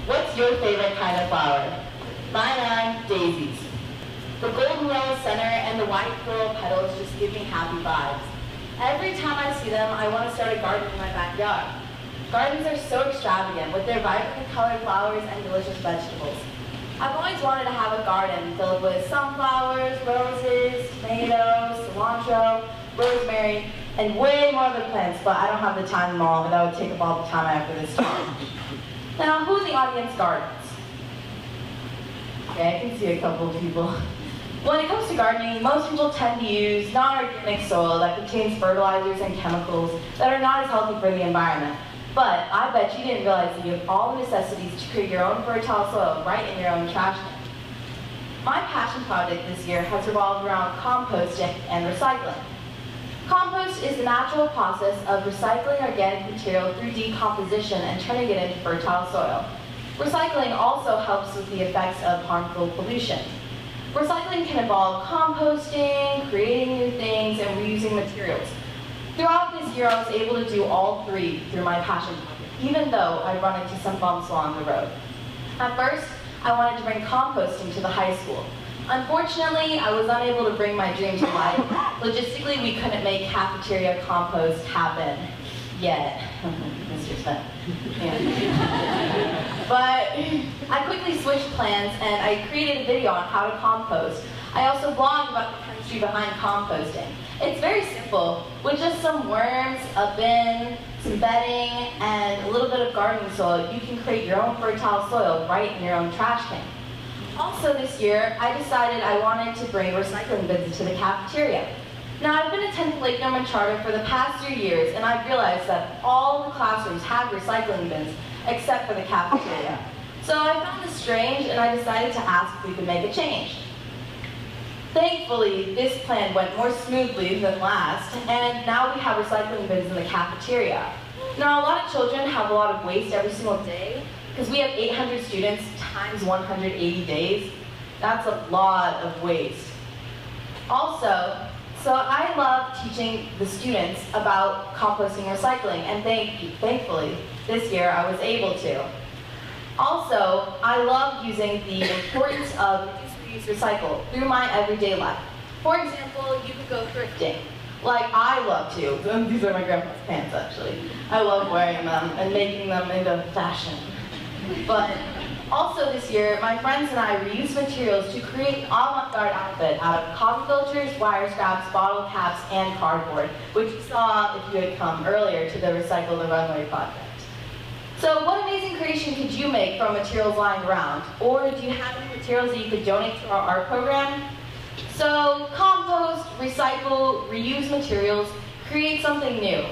What's your favorite kind of flower? Mine are daisies. The golden rose center and the white floral petals just give me happy vibes. Every time I see them, I want to start a garden in my backyard. Gardens are so extravagant with their vibrantly colored flowers and delicious vegetables. I've always wanted to have a garden filled with sunflowers, roses, tomatoes, cilantro, rosemary, and way more other plants, but I don't have the time them all, and that would take up all the time after this talk. Now, who in the audience gardens? Okay, I can see a couple of people. When it comes to gardening, most people tend to use non-organic soil that contains fertilizers and chemicals that are not as healthy for the environment. But I bet you didn't realize that you have all the necessities to create your own fertile soil right in your own trash can. My passion project this year has revolved around composting and recycling. Compost is the natural process of recycling organic material through decomposition and turning it into fertile soil. Recycling also helps with the effects of harmful pollution. Recycling can involve composting, creating new things, and reusing materials. Throughout this year, I was able to do all three through my passion project, even though I run into some bumps along the road. At first, I wanted to bring composting to the high school. Unfortunately, I was unable to bring my dream to life. Logistically, we couldn't make cafeteria compost happen yet. Mr. Smith. Yeah. But I quickly switched plans and I created a video on how to compost. I also blogged about the chemistry behind composting. It's very simple. With just some worms, a bin, some bedding, and a little bit of gardening soil, you can create your own fertile soil right in your own trash can. Also this year, I decided I wanted to bring recycling bins into the cafeteria. Now, I've been attending Lake Norman Charter for the past 3 years, and I've realized that all the classrooms have recycling bins, except for the cafeteria. So I found this strange, and I decided to ask if we could make a change. Thankfully, this plan went more smoothly than last, and now we have recycling bins in the cafeteria. Now, a lot of children have a lot of waste every single day, because we have 800 students times 180 days. That's a lot of waste. Also, so I love teaching the students about composting and recycling, and thankfully, this year I was able to. Also, I love using the importance of reduce, reuse, recycle through my everyday life. For example, you could go thrifting, like I love to. These are my grandpa's pants, actually. I love wearing them and making them into fashion. But also this year, my friends and I reused materials to create an avant-garde outfit out of coffee filters, wire scraps, bottle caps, and cardboard, which you saw if you had come earlier to the Recycle the Runway project. So what amazing creation could you make from materials lying around? Or do you have any materials that you could donate to our art program? So compost, recycle, reuse materials, create something new.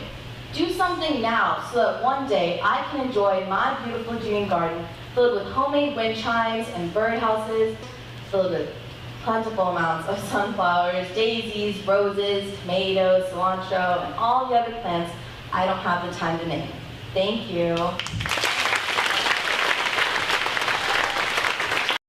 Do something now so that one day I can enjoy my beautiful dream garden filled with homemade wind chimes and birdhouses, filled with plentiful amounts of sunflowers, daisies, roses, tomatoes, cilantro, and all the other plants I don't have the time to name. Thank you.